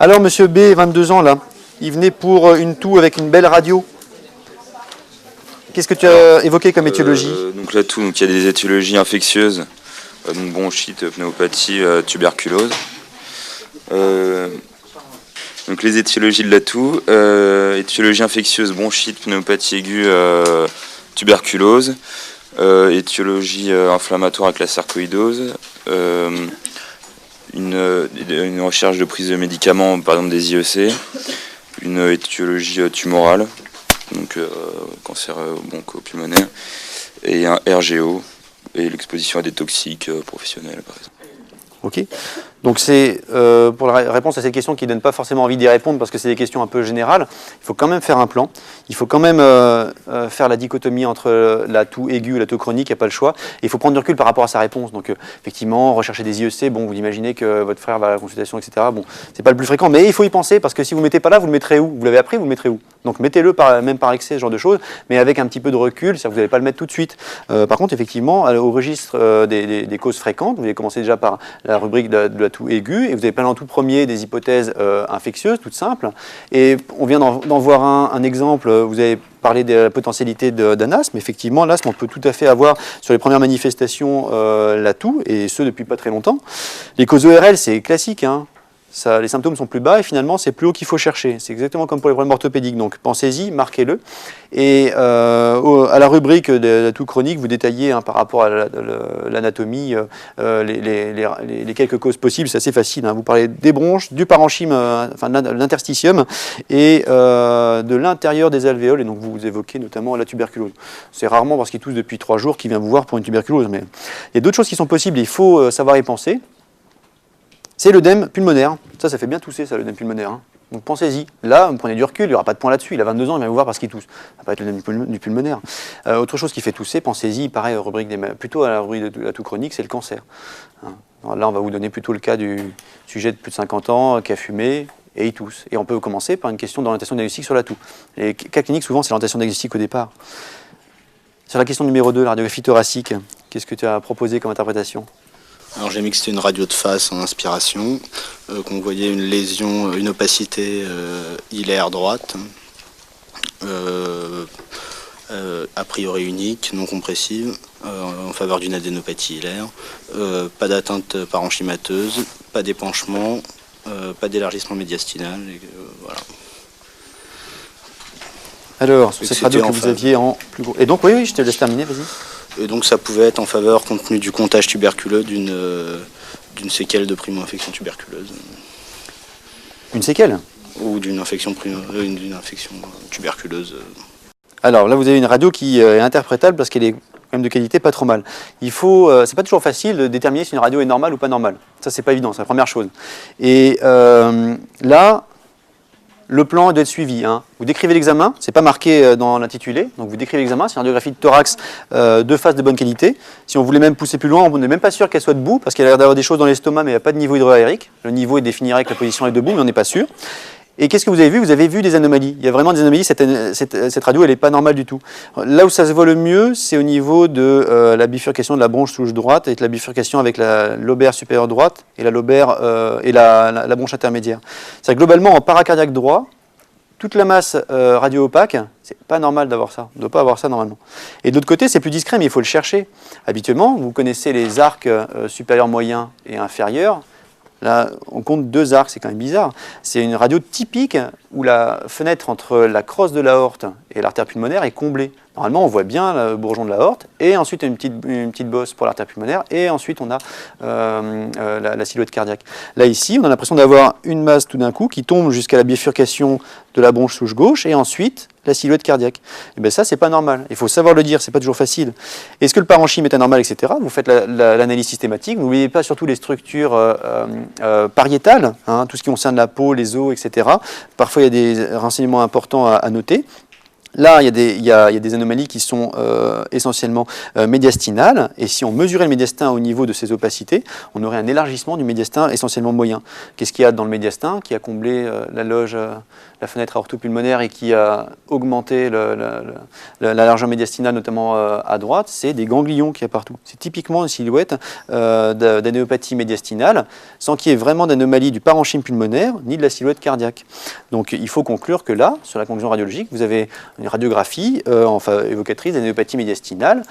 Alors, monsieur B, 22 ans, là, il venait pour une toux avec une belle radio. Qu'est-ce que tu as évoqué comme étiologie? Donc la toux, il y a des étiologies infectieuses, donc bronchite, pneumopathie, tuberculose. Donc les étiologies de la toux, étiologie infectieuse, bronchite, pneumopathie aiguë, tuberculose, étiologie inflammatoire avec la sarcoïdose, une recherche de prise de médicaments, par exemple des IEC, une étiologie tumorale, donc cancer broncho-pulmonaire, et un RGO, et l'exposition à des toxiques professionnels, par exemple. Ok. Donc c'est pour la réponse à cette question qui ne donne pas forcément envie d'y répondre parce que c'est des questions un peu générales. Il faut quand même faire un plan. Il faut quand même faire la dichotomie entre la toux aiguë et la toux chronique. Il n'y a pas le choix. Et il faut prendre du recul par rapport à sa réponse. Donc effectivement, rechercher des IEC. Bon, vous imaginez que votre frère va à la consultation, etc. Bon, c'est pas le plus fréquent, mais il faut y penser parce que si vous ne mettez pas là, vous le mettrez où? Vous l'avez appris, vous le mettrez où? Donc mettez-le même par excès, ce genre de choses, mais avec un petit peu de recul. C'est-à-dire que vous n'allez pas le mettre tout de suite. Par contre, effectivement, au registre des causes fréquentes, vous allez commencer déjà par la rubrique de la toux aiguë et vous avez plein en tout premier des hypothèses infectieuses, toutes simples. Et on vient d'en voir un exemple. Vous avez parlé de la potentialité d'un asthme. Effectivement, l'asthme, on peut tout à fait avoir sur les premières manifestations la toux, et ce depuis pas très longtemps. Les causes ORL, c'est classique, hein. Les symptômes sont plus bas et finalement c'est plus haut qu'il faut chercher. C'est exactement comme pour les problèmes orthopédiques. Donc pensez-y, marquez-le. Et à la rubrique de la toux chronique, vous détaillez par rapport à l'anatomie les quelques causes possibles. C'est assez facile, hein. Vous parlez des bronches, du parenchyme, de l'interstitium et de l'intérieur des alvéoles. Et donc vous évoquez notamment la tuberculose. C'est rarement parce qu'il tousse depuis 3 jours qu'il vient vous voir pour une tuberculose. Mais il y a d'autres choses qui sont possibles. Il faut savoir y penser. C'est l'œdème pulmonaire. Ça fait bien tousser, ça, l'œdème pulmonaire. Hein. Donc pensez-y. Là, vous prenez du recul, il n'y aura pas de point là-dessus. Il a 22 ans, il vient vous voir parce qu'il tousse. Ça va pas être l'œdème du pulmonaire. Autre chose qui fait tousser, pensez-y, pareil, plutôt à la rubrique de la toux chronique, c'est le cancer. Hein. Là, on va vous donner plutôt le cas du sujet de plus de 50 ans qui a fumé et il tousse. Et on peut commencer par une question d'orientation diagnostique sur la toux. Les cas cliniques, souvent, c'est l'orientation diagnostique au départ. Sur la question numéro 2, la radiographie thoracique, qu'est-ce que tu as proposé comme interprétation? Alors j'ai mixé une radio de face en inspiration, qu'on voyait une lésion, une opacité hilaire droite, a priori unique, non compressive, en faveur d'une adénopathie hilaire, pas d'atteinte parenchymateuse, pas d'épanchement, pas d'élargissement médiastinal, et, voilà. Alors, sur cette radio que vous aviez en plus gros... Et donc, oui, je te laisse terminer, vas-y. Et donc ça pouvait être en faveur, compte tenu du comptage tuberculeux, d'une séquelle de primo-infection tuberculeuse. Une séquelle? Ou d'une infection tuberculeuse. Alors là, vous avez une radio qui est interprétable parce qu'elle est quand même de qualité pas trop mal. Il faut, c'est pas toujours facile de déterminer si une radio est normale ou pas normale. Ça, c'est pas évident, c'est la première chose. Et là, le plan doit être suivi. Hein. Vous décrivez l'examen, c'est pas marqué dans l'intitulé, donc vous décrivez l'examen, c'est une radiographie de thorax de face de bonne qualité. Si on voulait même pousser plus loin, on n'est même pas sûr qu'elle soit debout, parce qu'elle a l'air d'avoir des choses dans l'estomac, mais il n'y a pas de niveau hydroaérique. Le niveau est défini avec la position est debout, mais on n'est pas sûr. Et qu'est-ce que vous avez vu? Vous avez vu des anomalies. Il y a vraiment des anomalies, cette radio, elle n'est pas normale du tout. Là où ça se voit le mieux, c'est au niveau de la bifurcation de la bronche souche droite, et de la bifurcation avec la lobaire supérieure droite, et la lobaire et la bronche intermédiaire. C'est-à-dire globalement, en paracardiaque droit, toute la masse radio-opaque, c'est pas normal d'avoir ça. On ne doit pas avoir ça normalement. Et de l'autre côté, c'est plus discret, mais il faut le chercher. Habituellement, vous connaissez les arcs supérieurs, moyens et inférieurs. Là, on compte 2 arcs, c'est quand même bizarre. C'est une radio typique où la fenêtre entre la crosse de l'aorte et l'artère pulmonaire est comblée. Normalement, on voit bien le bourgeon de l'aorte, et ensuite une petite bosse pour l'artère pulmonaire, et ensuite on a la silhouette cardiaque. Là, ici, on a l'impression d'avoir une masse tout d'un coup qui tombe jusqu'à la bifurcation de la bronche souche gauche, et ensuite la silhouette cardiaque. Et bien ça, c'est pas normal. Il faut savoir le dire, c'est pas toujours facile. Est-ce que le parenchyme est anormal, etc. Vous faites l'analyse systématique. N'oubliez pas surtout les structures pariétales, hein, tout ce qui concerne la peau, les os, etc. Parfois, il y a des renseignements importants à noter. Là, il y a des anomalies qui sont essentiellement médiastinales, et si on mesurait le médiastin au niveau de ces opacités, on aurait un élargissement du médiastin essentiellement moyen. Qu'est-ce qu'il y a dans le médiastin qui a comblé la loge, la fenêtre aortopulmonaire et qui a augmenté la largeur médiastinale, notamment à droite? C'est des ganglions qu'il y a partout. C'est typiquement une silhouette d'anéopathie médiastinale, sans qu'il y ait vraiment d'anomalie du parenchyme pulmonaire, ni de la silhouette cardiaque. Donc il faut conclure que là, sur la conclusion radiologique, vous avez une radiographie évocatrice d'anéopathie médiastinale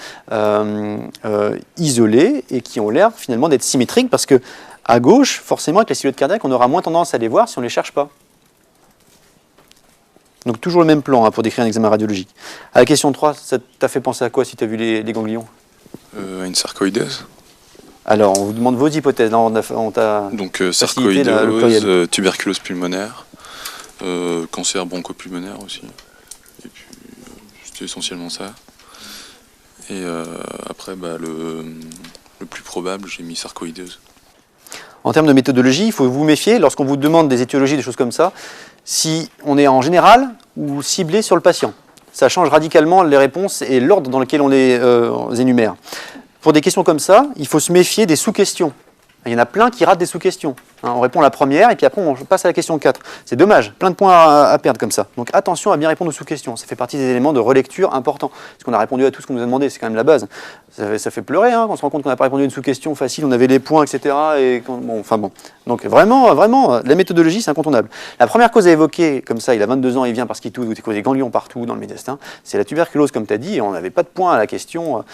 isolée et qui ont l'air finalement d'être symétriques parce que à gauche, forcément avec la silhouette cardiaque, on aura moins tendance à les voir si on ne les cherche pas. Donc toujours le même plan pour décrire un examen radiologique. À la question 3, ça t'a fait penser à quoi si tu as vu les ganglions? Une sarcoïdeuse. Alors on vous demande vos hypothèses. Là, on t'a Donc facilité le pluriel. sarcoïdeuse, tuberculose pulmonaire, cancer bronchopulmonaire aussi. Et puis c'était essentiellement ça. Et après le plus probable, j'ai mis sarcoïdeuse. En termes de méthodologie, il faut vous méfier lorsqu'on vous demande des étiologies, des choses comme ça, si on est en général ou ciblé sur le patient. Ça change radicalement les réponses et l'ordre dans lequel on les énumère. Pour des questions comme ça, il faut se méfier des sous-questions. Il y en a plein qui ratent des sous-questions. On répond à la première et puis après on passe à la question 4. C'est dommage, plein de points à perdre comme ça. Donc attention à bien répondre aux sous-questions. Ça fait partie des éléments de relecture importants. Parce qu'on a répondu à tout ce qu'on nous a demandé, c'est quand même la base. Ça fait pleurer quand on se rend compte qu'on n'a pas répondu à une sous-question facile, on avait les points, etc. Donc vraiment, la méthodologie c'est incontournable. La première cause à évoquer, comme ça, il a 22 ans, il vient parce qu'il tousse, il a des ganglions partout dans le médiastin, c'est la tuberculose comme tu as dit, et on n'avait pas de points à la question,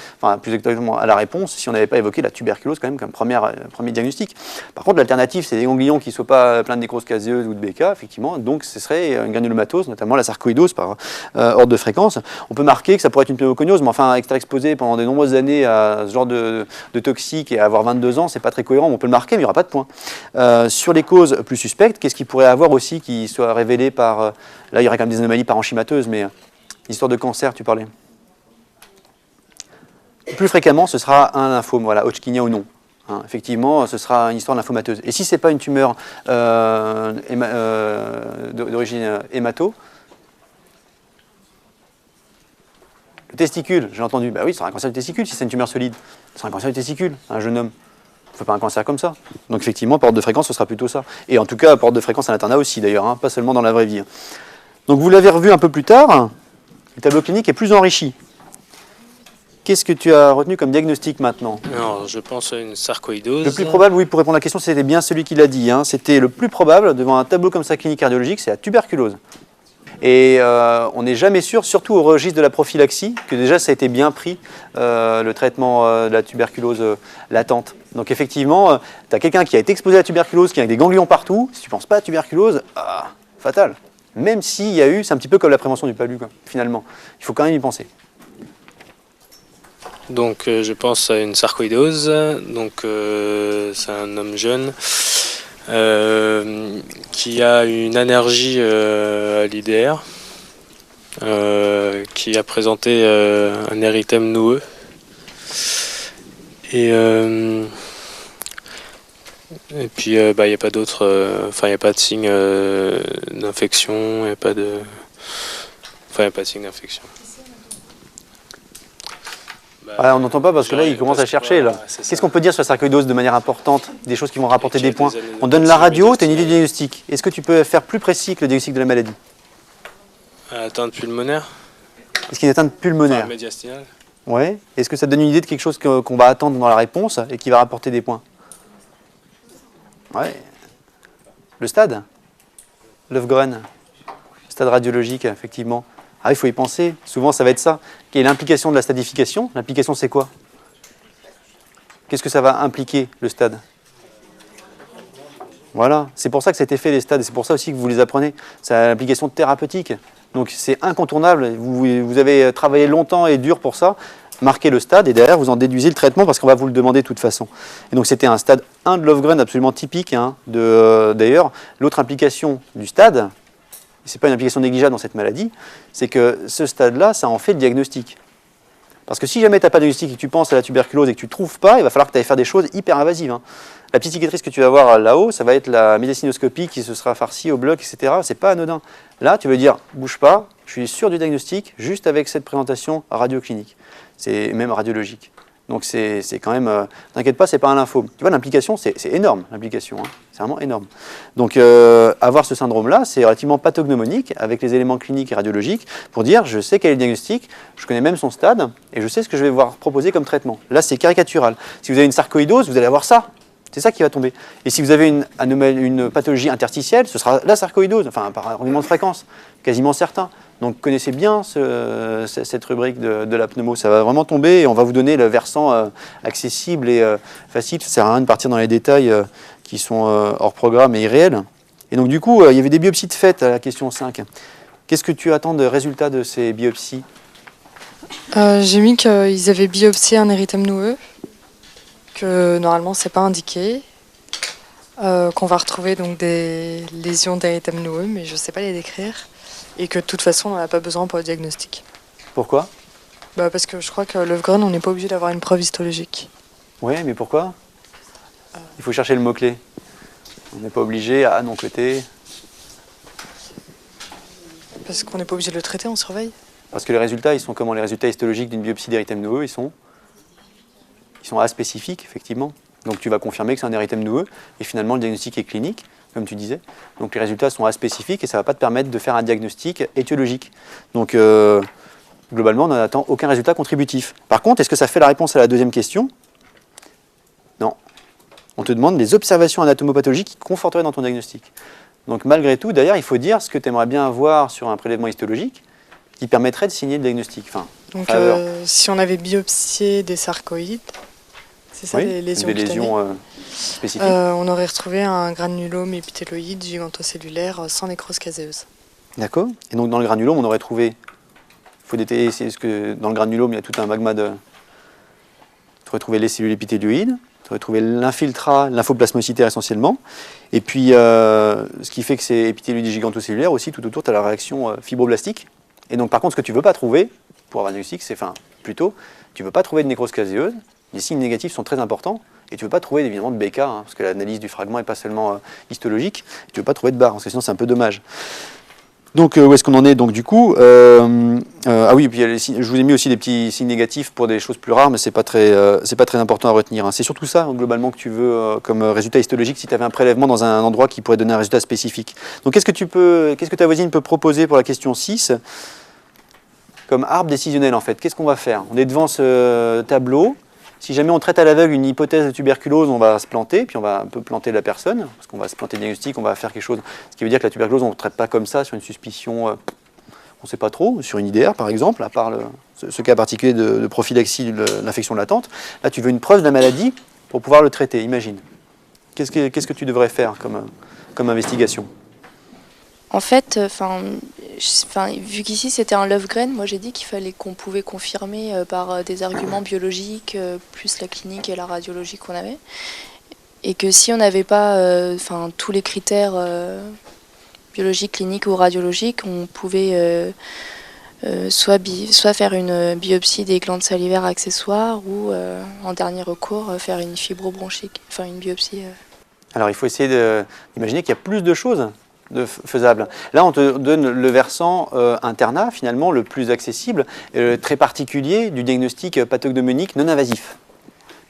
plus exactement à la réponse, si on n'avait pas évoqué la tuberculose quand même comme premier diagnostic. Par contre, l'alternative, c'est des ganglions qui ne soient pas plein de nécrose caseuse ou de BK, effectivement, donc ce serait une granulomatose, notamment la sarcoïdose par ordre de fréquence. On peut marquer que ça pourrait être une pneumoconiose, mais enfin, être exposé pendant de nombreuses années à ce genre de toxique et à avoir 22 ans, c'est pas très cohérent, on peut le marquer, mais il n'y aura pas de point. Sur les causes plus suspectes, qu'est-ce qu'il pourrait avoir aussi qui soit révélé par... là, il y aurait quand même des anomalies parenchymateuses, mais histoire de cancer, tu parlais. Plus fréquemment, ce sera un lymphome, voilà, Hodgkinien ou non. Effectivement, ce sera une histoire de lymphomateuse. Et si ce n'est pas une tumeur d'origine hémato, le testicule, j'ai entendu, bah oui, ce sera un cancer du testicule si c'est une tumeur solide. Ce sera un cancer du testicule, un jeune homme. On ne fait pas un cancer comme ça. Donc effectivement, porte de fréquence, ce sera plutôt ça. Et en tout cas, porte de fréquence à l'internat aussi d'ailleurs, pas seulement dans la vraie vie. Donc vous l'avez revu un peu plus tard, le tableau clinique est plus enrichi. Qu'est-ce que tu as retenu comme diagnostic maintenant? Alors, je pense à une sarcoïdose. Le plus probable, oui, pour répondre à la question, c'était bien celui qui l'a dit. C'était le plus probable, devant un tableau comme ça clinique cardiologique, c'est la tuberculose. Et on n'est jamais sûr, surtout au registre de la prophylaxie, que déjà ça a été bien pris, le traitement de la tuberculose latente. Donc effectivement, tu as quelqu'un qui a été exposé à la tuberculose, qui a des ganglions partout, si tu ne penses pas à la tuberculose, fatal. Même s'il y a eu, c'est un petit peu comme la prévention du palu, quoi, finalement. Il faut quand même y penser. Donc je pense à une sarcoïdose, donc c'est un homme jeune qui a une allergie à l'IDR, qui a présenté un érythème noueux et puis il n'y a pas d'autres, il n'y a pas de signe d'infection, il n'y a pas de signe d'infection. On n'entend pas parce que là, il commence à chercher. Qu'est-ce qu'on peut dire sur la sarcoïdose de manière importante? Des choses qui vont rapporter des points. On donne la radio, tu as une idée du diagnostic. Est-ce que tu peux faire plus précis que le diagnostic de la maladie? Atteinte pulmonaire. Est-ce qu'il y a une atteinte pulmonaire? Médiastinale. Ouais. Est-ce que ça te donne une idée de quelque chose qu'on va attendre dans la réponse et qui va rapporter des points? Ouais. Le stade? Löfgren. Stade radiologique, effectivement. Il faut y penser. Souvent, ça va être ça. Quelle est l'implication de la stadification? L'implication, c'est quoi? Qu'est-ce que ça va impliquer, le stade? Voilà. C'est pour ça que ça a été fait, les stades. Et c'est pour ça aussi que vous les apprenez. Ça a l'implication thérapeutique. Donc, c'est incontournable. Vous avez travaillé longtemps et dur pour ça. Marquez le stade et derrière, vous en déduisez le traitement parce qu'on va vous le demander de toute façon. Et donc, c'était un stade 1 de Löfgren absolument typique. D'ailleurs, l'autre implication du stade, ce n'est pas une implication négligeable dans cette maladie, c'est que ce stade-là, ça en fait le diagnostic. Parce que si jamais tu n'as pas de diagnostic et que tu penses à la tuberculose et que tu ne trouves pas, il va falloir que tu ailles faire des choses hyper invasives. La petite cicatrice que tu vas voir là-haut, ça va être la médiastinoscopie qui se sera farcie au bloc, etc. C'est pas anodin. Là, tu veux dire, bouge pas, Je suis sûr du diagnostic juste avec cette présentation radioclinique, c'est même radiologique. Donc c'est quand même, t'inquiète pas, c'est pas un lymphome. Tu vois, l'implication, c'est énorme, l'implication, hein. C'est vraiment énorme. Donc avoir ce syndrome-là, c'est relativement pathognomonique avec les éléments cliniques et radiologiques pour dire, je sais quel est le diagnostic, je connais même son stade et je sais ce que je vais voir proposer comme traitement. Là, c'est caricatural. Si vous avez une sarcoïdose, vous allez avoir ça. C'est ça qui va tomber. Et si vous avez une pathologie interstitielle, ce sera la sarcoïdose, enfin par argument de fréquence, quasiment certain. Donc connaissez bien cette rubrique de la pneumo, ça va vraiment tomber et on va vous donner le versant accessible et facile. Ça ne sert à rien de partir dans les détails qui sont hors programme et irréels. Et donc du coup, il y avait des biopsies de fait à la question 5. Qu'est-ce que tu attends de résultats de ces biopsies? J'ai mis qu'ils avaient biopsié un érythème noueux, que normalement c'est pas indiqué, qu'on va retrouver donc des lésions d'érythème noueux, mais je sais pas les décrire, et que de toute façon on n'en a pas besoin pour le diagnostic. Pourquoi? Parce que je crois que Löfgren, on n'est pas obligé d'avoir une preuve histologique. Oui, mais pourquoi? Il faut chercher le mot-clé. On n'est pas obligé à non-côté. Parce qu'on n'est pas obligé de le traiter, on surveille. Parce que les résultats, ils sont comment? Les résultats histologiques d'une biopsie d'érythème noueux, ils sont aspécifiques, effectivement. Donc tu vas confirmer que c'est un érythème noueux, et finalement le diagnostic est clinique, comme tu disais. Donc les résultats sont aspécifiques, et ça ne va pas te permettre de faire un diagnostic étiologique. Donc globalement, on n'attend aucun résultat contributif. Par contre, est-ce que ça fait la réponse à la deuxième question? Non. On te demande des observations anatomopathologiques qui conforteraient dans ton diagnostic. Donc malgré tout, d'ailleurs, il faut dire ce que tu aimerais bien avoir sur un prélèvement histologique qui permettrait de signer le diagnostic. Enfin, donc si on avait biopsié des sarcoïdes, c'est ça, oui, les lésions des cutanées, lésions spécifiques. on aurait retrouvé un granulome épithéloïde gigantocellulaire sans nécrose caséeuse. D'accord. Et donc dans le granulome, on aurait trouvé, il faut détailler, c'est ce que dans le granulome, il y a tout un magma de... Tu aurais trouvé les cellules épithéloïdes, tu aurais trouvé l'infiltrat, l'infoplasmocytaire essentiellement, et puis ce qui fait que c'est épithéloïde gigantocellulaire aussi, tout autour, tu as la réaction fibroblastique. Et donc par contre, ce que tu ne veux pas trouver, pour avoir un diagnostic, c'est, enfin, plutôt, tu ne veux pas trouver de nécrose caséeuse. Les signes négatifs sont très importants, et tu ne veux pas trouver évidemment de BK, hein, parce que l'analyse du fragment n'est pas seulement histologique, tu ne veux pas trouver de barre, parce que sinon c'est un peu dommage. Donc où est-ce qu'on en est donc du coup ah oui, puis je vous ai mis aussi des petits signes négatifs pour des choses plus rares, mais c'est pas très important à retenir, hein. C'est surtout ça, globalement, que tu veux comme résultat histologique si tu avais un prélèvement dans un endroit qui pourrait donner un résultat spécifique. Donc qu'est-ce que ta voisine peut proposer pour la question 6 comme arbre décisionnel en fait? Qu'est-ce qu'on va faire? On est devant ce tableau. Si jamais on traite à l'aveugle une hypothèse de tuberculose, on va se planter, puis on va un peu planter la personne, parce qu'on va se planter le diagnostic, on va faire quelque chose. Ce qui veut dire que la tuberculose, on ne traite pas comme ça, sur une suspicion, on ne sait pas trop, sur une IDR par exemple, à part ce cas particulier de prophylaxie de l'infection latente. Là, tu veux une preuve de la maladie pour pouvoir le traiter, imagine. Qu'est-ce que tu devrais faire comme investigation? En fait, vu qu'ici c'était un Löfgren, moi j'ai dit qu'il fallait qu'on pouvait confirmer par des arguments biologiques, plus la clinique et la radiologie qu'on avait. Et que si on n'avait pas tous les critères biologiques, cliniques ou radiologiques, on pouvait soit faire une biopsie des glandes salivaires accessoires ou en dernier recours faire une fibrobronchique, enfin une biopsie. Alors il faut essayer d'imaginer qu'il y a plus de choses faisable. Là, on te donne le versant internat, finalement, le plus accessible, très particulier du diagnostic pathognomonique non invasif.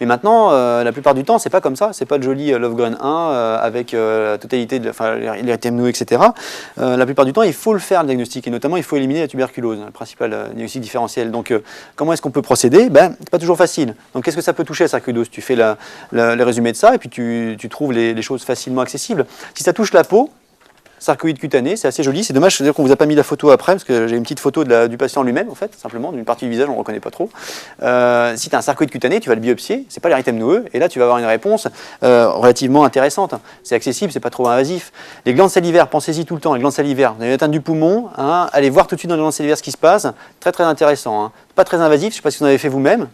Mais maintenant, la plupart du temps, c'est pas comme ça. C'est pas le joli Löfgren 1 avec la totalité de l'érythème noueux, etc. La plupart du temps, il faut le faire, le diagnostic, et notamment, il faut éliminer la tuberculose, le principal diagnostic différentiel. Donc, comment est-ce qu'on peut procéder? C'est pas toujours facile. Donc, qu'est-ce que ça peut toucher la sarcoïdose? Tu fais le résumé de ça, et puis tu trouves les choses facilement accessibles. Si ça touche la peau, sarcoïde cutané, c'est assez joli. C'est dommage, c'est-à-dire qu'on vous a pas mis la photo après, parce que j'ai une petite photo du patient lui-même, en fait, simplement, d'une partie du visage, on ne reconnaît pas trop. Si tu as un sarcoïde cutané, tu vas le biopsier, c'est pas l'érythème noueux, et là tu vas avoir une réponse relativement intéressante. C'est accessible, c'est pas trop invasif. Les glandes salivaires, pensez-y tout le temps, les glandes salivaires, vous avez une atteinte du poumon, hein, allez voir tout de suite dans les glandes salivaires ce qui se passe, très très intéressant. Hein. Pas très invasif, je sais pas si vous en avez fait vous-même.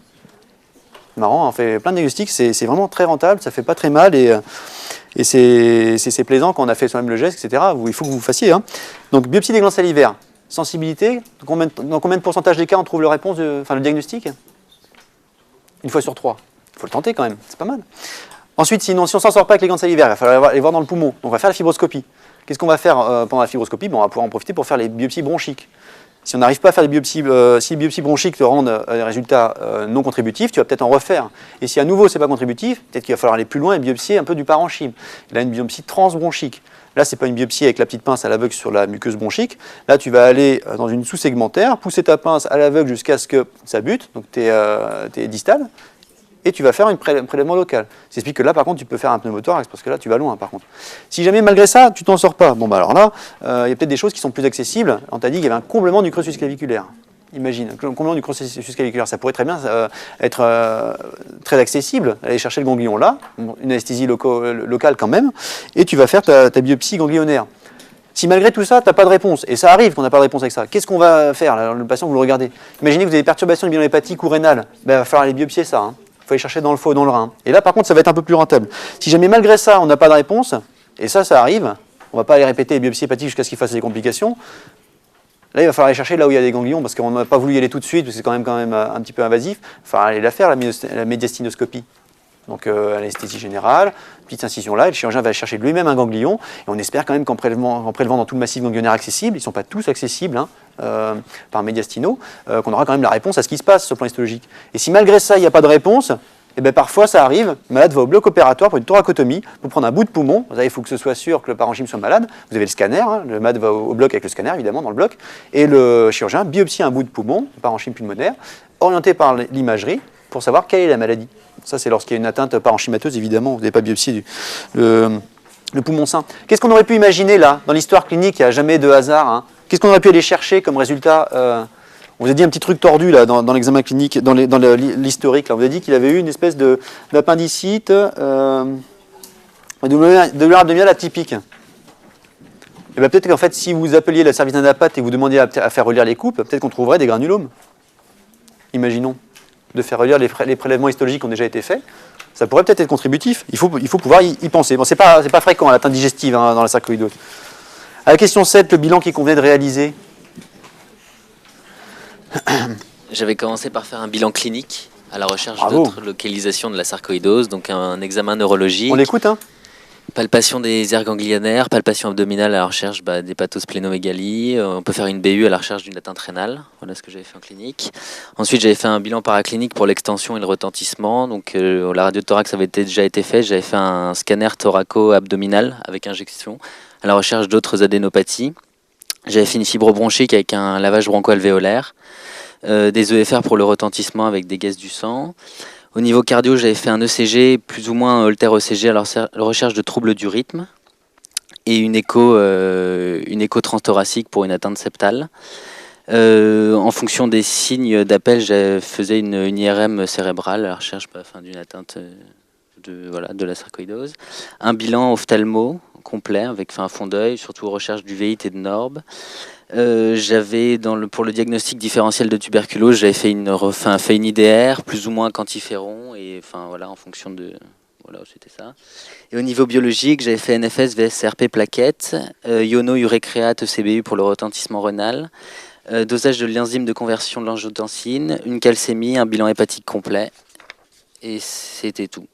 Marrant, on fait plein de diagnostics, c'est vraiment très rentable, ça fait pas très mal, et c'est plaisant quand on a fait soi-même le geste, etc. Il faut que vous fassiez. Hein. Donc, biopsie des glandes salivaires, sensibilité, dans combien de pourcentage des cas on trouve le diagnostic? Une fois sur 3. Il faut le tenter quand même, c'est pas mal. Ensuite, sinon, si on ne s'en sort pas avec les glandes salivaires, il va falloir les voir dans le poumon. Donc, on va faire la fibroscopie. Qu'est-ce qu'on va faire pendant la fibroscopie? On va pouvoir en profiter pour faire les biopsies bronchiques. Si on n'arrive pas à faire des biopsies, si les biopsies bronchiques te rendent des résultats non contributifs, tu vas peut-être en refaire. Et si à nouveau c'est pas contributif, peut-être qu'il va falloir aller plus loin et biopsier un peu du parenchyme. Là, une biopsie transbronchique. Là, c'est pas une biopsie avec la petite pince à l'aveugle sur la muqueuse bronchique. Là, tu vas aller dans une sous-segmentaire, pousser ta pince à l'aveugle jusqu'à ce que ça bute, donc tu es distal, et tu vas faire un prélèvement local. Ça explique que là, par contre, tu peux faire un pneumothorax, parce que là, tu vas loin, par contre. Si jamais, malgré ça, tu t'en sors pas, bon, bah alors là, il y a peut-être des choses qui sont plus accessibles. On t'a dit qu'il y avait un comblement du creux susclaviculaire. Imagine, un comblement du creux susclaviculaire, ça pourrait très bien être très accessible. Aller chercher le ganglion là, une anesthésie locale quand même, et tu vas faire ta biopsie ganglionnaire. Si malgré tout ça, tu n'as pas de réponse, et ça arrive qu'on n'a pas de réponse avec ça, qu'est-ce qu'on va faire là, le patient, vous le regardez. Imaginez que vous avez des perturbations du bilan hépatique ou rénal, ben, il va falloir aller biopsier ça. Il faut aller chercher dans le foie ou dans le rein. Et là, par contre, ça va être un peu plus rentable. Si jamais malgré ça, on n'a pas de réponse, et ça arrive, on ne va pas aller répéter les biopsies hépatiques jusqu'à ce qu'il fasse des complications. Là, il va falloir aller chercher là où il y a des ganglions, parce qu'on n'a pas voulu y aller tout de suite, parce que c'est quand même un petit peu invasif. Il va falloir aller la faire, la médiastinoscopie. Donc, anesthésie générale, petite incision là, et le chirurgien va chercher lui-même un ganglion, et on espère quand même qu'en prélevant dans tout le massif ganglionnaire accessible, ils ne sont pas tous accessibles par médiastino, qu'on aura quand même la réponse à ce qui se passe sur le plan histologique. Et si malgré ça, il n'y a pas de réponse, et bien parfois ça arrive, le malade va au bloc opératoire pour une thoracotomie, pour prendre un bout de poumon. Il faut que ce soit sûr que le parenchyme soit malade. Vous avez le scanner, le malade va au bloc avec le scanner évidemment dans le bloc, et le chirurgien biopsie un bout de poumon, le parenchyme pulmonaire, orienté par l'imagerie pour savoir quelle est la maladie. Ça c'est lorsqu'il y a une atteinte parenchymateuse évidemment, vous n'avez pas biopsié le poumon sain. Qu'est-ce qu'on aurait pu imaginer là, dans l'histoire clinique, il n'y a jamais de hasard. Qu'est-ce qu'on aurait pu aller chercher comme résultat on vous a dit un petit truc tordu là, dans l'examen clinique, dans l'historique. On vous a dit qu'il avait eu une espèce d'appendicite de douleur abdominale atypique. Et bien peut-être qu'en fait, si vous appeliez le service d'Anapat et vous demandiez à faire relire les coupes, peut-être qu'on trouverait des granulomes. Imaginons, de faire relire les prélèvements histologiques qui ont déjà été faits. Ça pourrait peut-être être contributif. Il faut pouvoir y penser. Bon, c'est pas fréquent, l'atteinte digestive dans la sarcoïdose. À la question 7, le bilan qu'il convenait de réaliser. J'avais commencé par faire un bilan clinique à la recherche d'autres localisations de la sarcoïdose, donc un examen neurologique. On l'écoute, hein. Palpation des aires ganglionnaires, palpation abdominale à la recherche d'hépatosplénomégalies. On peut faire une BU à la recherche d'une atteinte rénale. Voilà ce que j'avais fait en clinique. Ensuite, j'avais fait un bilan paraclinique pour l'extension et le retentissement. Donc, la radiothorax avait déjà été faite. J'avais fait un scanner thoraco-abdominal avec injection à la recherche d'autres adénopathies. J'avais fait une fibrobronchique avec un lavage broncho-alvéolaire. Des EFR pour le retentissement avec des gaz du sang. Au niveau cardio, j'avais fait un ECG, plus ou moins Holter-ECG à la recherche de troubles du rythme. Et une écho transthoracique pour une atteinte septale. En fonction des signes d'appel, je faisais une IRM cérébrale à la recherche d'une atteinte de la sarcoïdose. Un bilan ophtalmo complet avec un fond d'œil, surtout recherche d'uvéite et de NORB. J'avais pour le diagnostic différentiel de tuberculose, j'avais fait une IDR plus ou moins quantiféron et en fonction de c'était ça. Et au niveau biologique, j'avais fait NFS, VSRP plaquettes, iono-urécréate ECBU pour le retentissement rénal, dosage de l'enzyme de conversion de l'angiotensine, une calcémie, un bilan hépatique complet et c'était tout.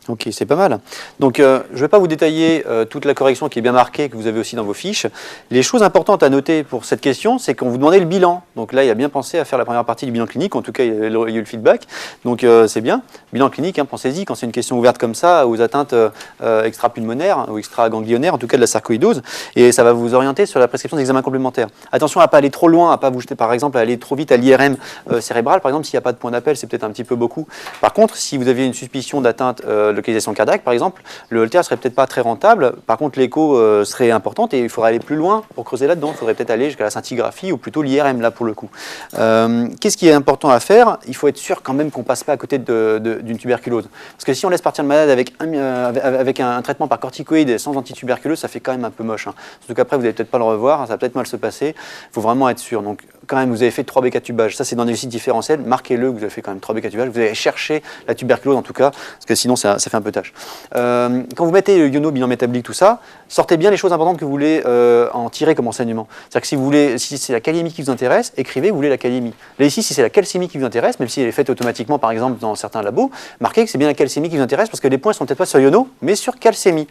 Ok, c'est pas mal. Donc, je ne vais pas vous détailler toute la correction qui est bien marquée, que vous avez aussi dans vos fiches. Les choses importantes à noter pour cette question, c'est qu'on vous demandait le bilan. Donc là, il a bien pensé à faire la première partie du bilan clinique. En tout cas, il y a eu le feedback. Donc, c'est bien. Bilan clinique, pensez-y, quand c'est une question ouverte comme ça, aux atteintes extra-pulmonaires ou extra-ganglionnaires, en tout cas de la sarcoïdose. Et ça va vous orienter sur la prescription d'examens complémentaires. Attention à ne pas aller trop loin, à ne pas vous jeter, par exemple, à aller trop vite à l'IRM cérébrale. Par exemple, s'il n'y a pas de point d'appel, c'est peut-être un petit peu beaucoup. Par contre, si vous aviez une suspicion d'atteinte localisation cardiaque, par exemple, le Holter serait peut-être pas très rentable. Par contre, l'écho serait importante et il faudrait aller plus loin pour creuser là-dedans. Il faudrait peut-être aller jusqu'à la scintigraphie ou plutôt l'IRM là pour le coup. Qu'est-ce qui est important à faire? Il faut être sûr quand même qu'on passe pas à côté d'une tuberculose. Parce que si on laisse partir le malade avec un traitement par corticoïde sans antituberculose, ça fait quand même un peu moche. Surtout qu'après, vous n'allez peut-être pas le revoir, ça va peut-être mal se passer. Il faut vraiment être sûr. Donc, quand même, vous avez fait 3 bécatubages. Ça, c'est dans des sites différentiels. Marquez-le, vous avez fait quand même 3 bécatubages. Vous avez cherché la tuberculose en tout cas, parce que sinon, ça fait un peu tâche. Quand vous mettez le iono, bilan métabolique, tout ça, sortez bien les choses importantes que vous voulez en tirer comme enseignement. C'est-à-dire que si c'est la kaliémie qui vous intéresse, écrivez, vous voulez la kaliémie. Là, ici, si c'est la calcémie qui vous intéresse, même si elle est faite automatiquement, par exemple, dans certains labos, marquez que c'est bien la calcémie qui vous intéresse, parce que les points ne sont peut-être pas sur iono, mais sur calcémie.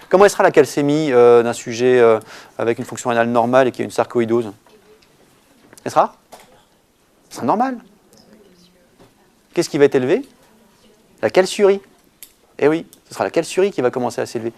Comment elle sera la calcémie d'un sujet avec une fonction rénale normale et qui a une sarcoïdose? Elle sera normale. Qu'est-ce qui va être élevé? La calciurie. Eh oui, ce sera la calciurie qui va commencer à s'élever.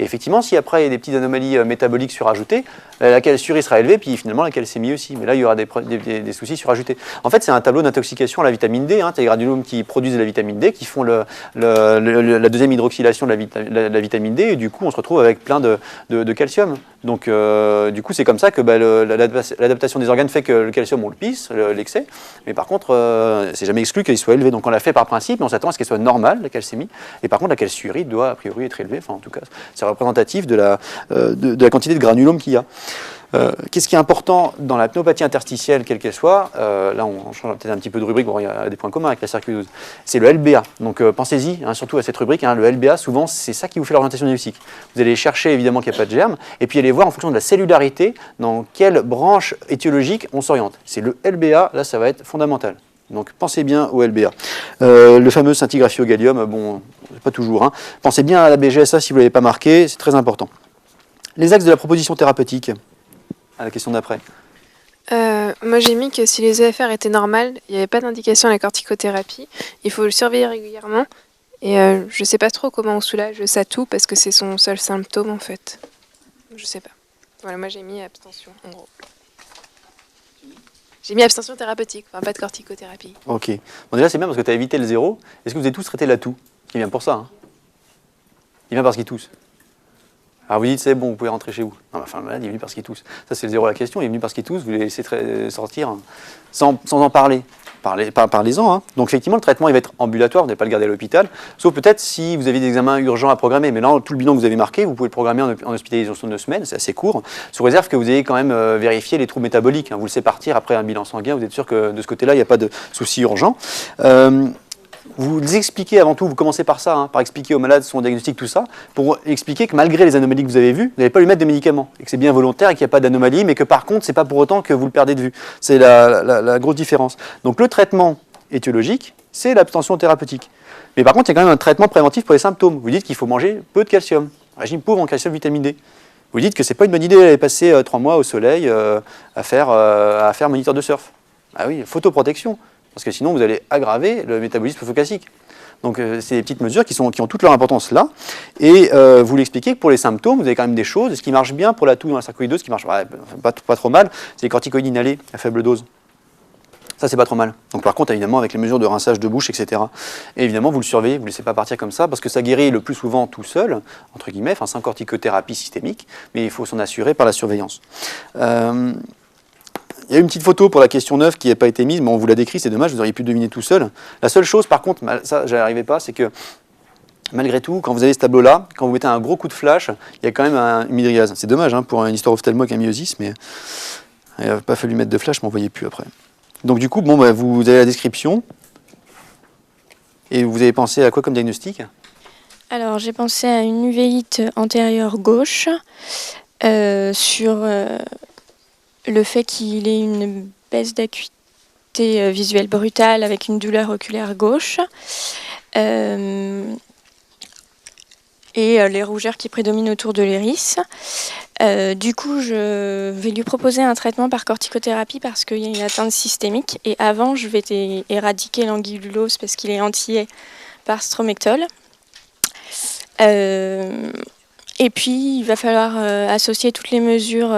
Et effectivement, si après il y a des petites anomalies métaboliques surajoutées, la calciurie sera élevée, puis finalement la calcémie aussi. Mais là, il y aura des soucis surajoutés. En fait, c'est un tableau d'intoxication à la vitamine D. Hein. Tu as les granulomes qui produisent la vitamine D, qui font la deuxième hydroxylation de la vitamine D, et du coup, on se retrouve avec plein de calcium. Donc, du coup, c'est comme ça que l'adaptation des organes fait que le calcium, on le pisse, l'excès. Mais par contre, c'est jamais exclu qu'il soit élevé. Donc, on l'a fait par principe, mais on s'attend à ce qu'elle soit normale, la calcémie. Et par contre, la calciurie doit, a priori, être élevée. Enfin, en tout cas, c'est représentatif de la quantité de granulome qu'il y a. Qu'est-ce qui est important dans la pneumopathie interstitielle, quelle qu'elle soit, là on change peut-être un petit peu de rubrique, bon, il y a des points communs avec la sarcoïdose, c'est le LBA. Donc pensez-y, hein, surtout à cette rubrique, hein, le LBA, souvent c'est ça qui vous fait l'orientation diagnostique. Vous allez chercher évidemment qu'il n'y a pas de germe, et puis allez voir en fonction de la cellularité dans quelle branche étiologique on s'oriente. C'est le LBA, là ça va être fondamental. Donc pensez bien au LBA. Le fameux scintigraphie au gallium, bon, pas toujours. Hein. Pensez bien à la BGSA si vous ne l'avez pas marqué, c'est très important. Les axes de la proposition thérapeutique, à la question d'après. Moi j'ai mis que si les EFR étaient normales, il n'y avait pas d'indication à la corticothérapie. Il faut le surveiller régulièrement. Et je ne sais pas trop comment on soulage ça tout parce que c'est son seul symptôme en fait. Je sais pas. Voilà, moi j'ai mis abstention en gros. J'ai mis abstention thérapeutique, enfin pas de corticothérapie. Ok. Bon, déjà, c'est bien parce que tu as évité le zéro. Est-ce que vous avez tous traité la toux? Il vient pour ça. Hein. Il vient parce qu'il tousse. Alors vous dites, c'est bon, vous pouvez rentrer chez vous. Non, enfin, le malade, il est venu parce qu'il tousse. Ça, c'est le zéro à la question. Il est venu parce qu'il tousse. Vous les laissez sortir sans en parler. Parlez-en. Hein. Donc, effectivement, le traitement il va être ambulatoire. Vous n'allez pas le garder à l'hôpital. Sauf peut-être si vous avez des examens urgents à programmer. Mais là, tout le bilan que vous avez marqué, vous pouvez le programmer en hospitalisation de 2 semaines. C'est assez court. Sous réserve que vous ayez quand même vérifié les troubles métaboliques. Hein. Vous le laissez partir après un bilan sanguin. Vous êtes sûr que de ce côté-là, il n'y a pas de souci urgent. Vous expliquez avant tout, vous commencez par ça, hein, par expliquer au malade son diagnostic, tout ça, pour expliquer que malgré les anomalies que vous avez vues, vous n'allez pas lui mettre de médicaments, et que c'est bien volontaire et qu'il n'y a pas d'anomalie, mais que par contre, ce n'est pas pour autant que vous le perdez de vue. C'est la grosse différence. Donc le traitement étiologique, c'est l'abstention thérapeutique. Mais par contre, il y a quand même un traitement préventif pour les symptômes. Vous dites qu'il faut manger peu de calcium, régime pauvre en calcium, vitamine D. Vous dites que ce n'est pas une bonne idée d'aller passer 3 mois au soleil à faire moniteur de surf. Ah oui, photoprotection. Parce que sinon, vous allez aggraver le métabolisme phocasique. Donc, c'est des petites mesures qui ont toute leur importance là. Et vous l'expliquez que pour les symptômes, vous avez quand même des choses. Et ce qui marche bien pour la toux dans la sarcoïdose, ce qui marche pas trop mal, c'est les corticoïdes inhalés à faible dose. Ça, c'est pas trop mal. Donc, par contre, évidemment, avec les mesures de rinçage de bouche, etc. Et évidemment, vous le surveillez, vous ne le laissez pas partir comme ça, parce que ça guérit le plus souvent tout seul, entre guillemets, enfin, sans corticothérapie systémique, mais il faut s'en assurer par la surveillance. Il y a une petite photo pour la question 9 qui n'a pas été mise, mais on vous l'a décrit, c'est dommage, vous auriez pu deviner tout seul. La seule chose, par contre, ça, j'y arrivais pas, c'est que malgré tout, quand vous avez ce tableau-là, quand vous mettez un gros coup de flash, il y a quand même une mydriase. C'est dommage hein, pour une histoire ophtalmo avec un myosis, mais il n'a pas fallu mettre de flash, mais on ne voyait plus après. Donc du coup, bon, vous avez la description, et vous avez pensé à quoi comme diagnostic? Alors, j'ai pensé à une uvéite antérieure gauche, sur le fait qu'il ait une baisse d'acuité visuelle brutale avec une douleur oculaire gauche, et les rougeurs qui prédominent autour de l'iris. Du coup, je vais lui proposer un traitement par corticothérapie parce qu'il y a une atteinte systémique. Et avant, je vais éradiquer l'angulose parce qu'il est antillais par stromectol. Et puis, il va falloir associer toutes les mesures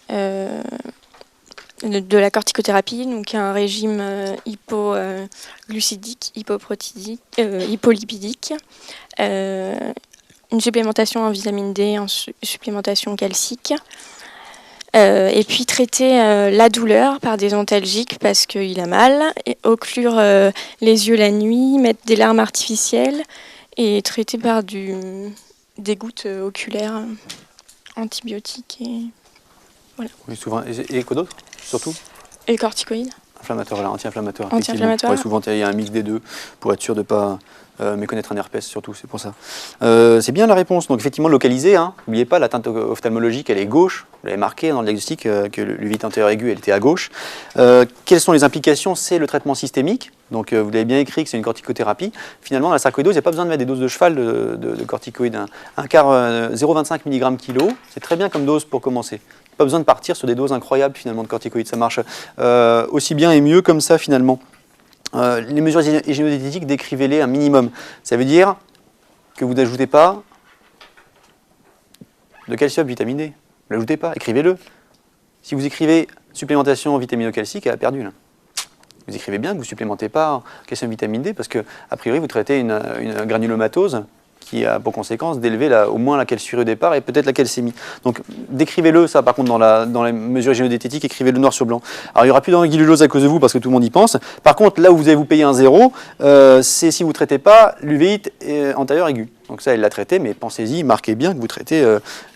de la corticothérapie, donc un régime hypoglucidique, hypolipidique, une supplémentation en vitamine D, une supplémentation calcique, et puis traiter la douleur par des antalgiques parce qu'il a mal, et occlure les yeux la nuit, mettre des larmes artificielles et traiter par des gouttes oculaires antibiotiques et voilà. Oui, souvent. Et quoi d'autre, surtout? Et le corticoïde. Inflammatoire, là, anti-inflammatoire. Anti-inflammatoire. Ouais, souvent, il y a un mix des deux pour être sûr de ne pas méconnaître un herpès, surtout, c'est pour ça. C'est bien la réponse. Donc, effectivement, localisée. Hein. N'oubliez pas, l'atteinte ophtalmologique, elle est gauche. Vous l'avez marqué dans le diagnostic que l'uvite antérieure aiguë, elle était à gauche. Quelles sont les implications? C'est le traitement systémique. Donc, vous l'avez bien écrit que c'est une corticothérapie. Finalement, dans la sarcoïdose, il n'y a pas besoin de mettre des doses de cheval de corticoïdes. Un quart 0,25 mg/kg, c'est très bien comme dose pour commencer. Pas besoin de partir sur des doses incroyables finalement de corticoïdes. Ça marche aussi bien et mieux comme ça finalement. Les mesures hygiéno-diététiques, décrivez-les un minimum. Ça veut dire que vous n'ajoutez pas de calcium, vitamine D. Vous ne l'ajoutez pas, écrivez-le. Si vous écrivez supplémentation vitamino-calcique, elle a perdu là. Vous écrivez bien que vous ne supplémentez pas en calcium, vitamine D parce que, a priori, vous traitez une granulomatose qui a pour conséquence d'élever au moins la calciurie au départ et peut-être la calcémie. Donc décrivez-le, ça par contre dans les mesures hygiéno-diététiques, écrivez-le noir sur blanc. Alors il n'y aura plus d'anguillulose à cause de vous parce que tout le monde y pense. Par contre, là où vous allez vous payer un zéro, c'est si vous ne traitez pas l'uvéite antérieure aiguë. Donc ça, elle l'a traité, mais pensez-y, marquez bien que vous traitez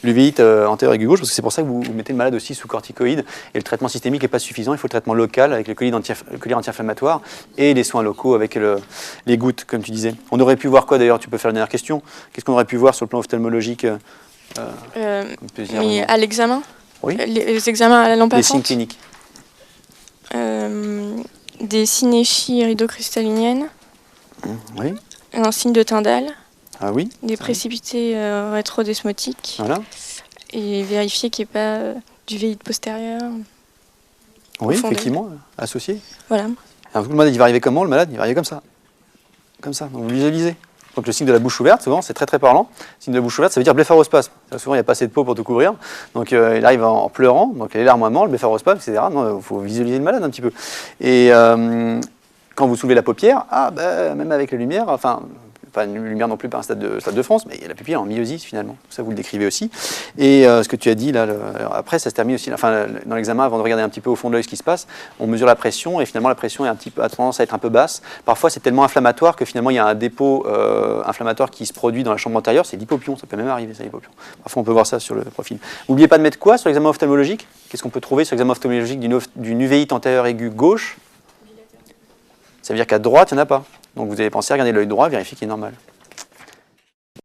l'uvéite antérieure aiguë gauche, parce que c'est pour ça que vous mettez le malade aussi sous corticoïdes, et le traitement systémique n'est pas suffisant, il faut le traitement local avec le collier anti-inflammatoire et les soins locaux avec les gouttes, comme tu disais. On aurait pu voir quoi d'ailleurs, tu peux faire la dernière question, qu'est-ce qu'on aurait pu voir sur le plan ophtalmologique mais à l'examen, oui. Les examens à la lampe à les signes fente, cliniques. des synéchies iridocrystalliniennes, Oui. un signe de Tyndall, Ah oui. des précipités rétrodesmotiques, Voilà. et vérifier qu'il n'y ait pas d'uvéite postérieure. Oui, Profondeur. effectivement, associé. Voilà. Alors, le malade, il va arriver comment? Le malade, il va arriver comme ça. Comme ça, donc vous visualisez. Donc le signe de la bouche ouverte, souvent, c'est très très parlant. Le signe de la bouche ouverte, ça veut dire blépharospasme. Souvent, il n'y a pas assez de peau pour tout couvrir. Donc il arrive en pleurant, donc les larmoiements, le blépharospasme, etc. Non, il faut visualiser le malade un petit peu. Et quand vous soulevez la paupière, même avec la lumière, enfin, pas une lumière non plus par un stade de France, mais il y a la pupille en myosis finalement. Ça, vous le décrivez aussi. Et ce que tu as dit là, après, ça se termine aussi. Enfin, dans l'examen, avant de regarder un petit peu au fond de l'œil ce qui se passe, on mesure la pression et finalement la pression a tendance à être un peu basse. Parfois, c'est tellement inflammatoire que finalement il y a un dépôt inflammatoire qui se produit dans la chambre antérieure. C'est l'hypopion. Ça peut même arriver, ça, l'hypopion. Parfois, on peut voir ça sur le profil. N'oubliez pas de mettre quoi sur l'examen ophtalmologique? Qu'est-ce qu'on peut trouver sur l'examen ophtalmologique d'une uvéite antérieure aiguë gauche? Ça veut dire qu'à droite, il n'y en a pas. Donc vous allez penser à regarder l'œil droit, vérifier qu'il est normal.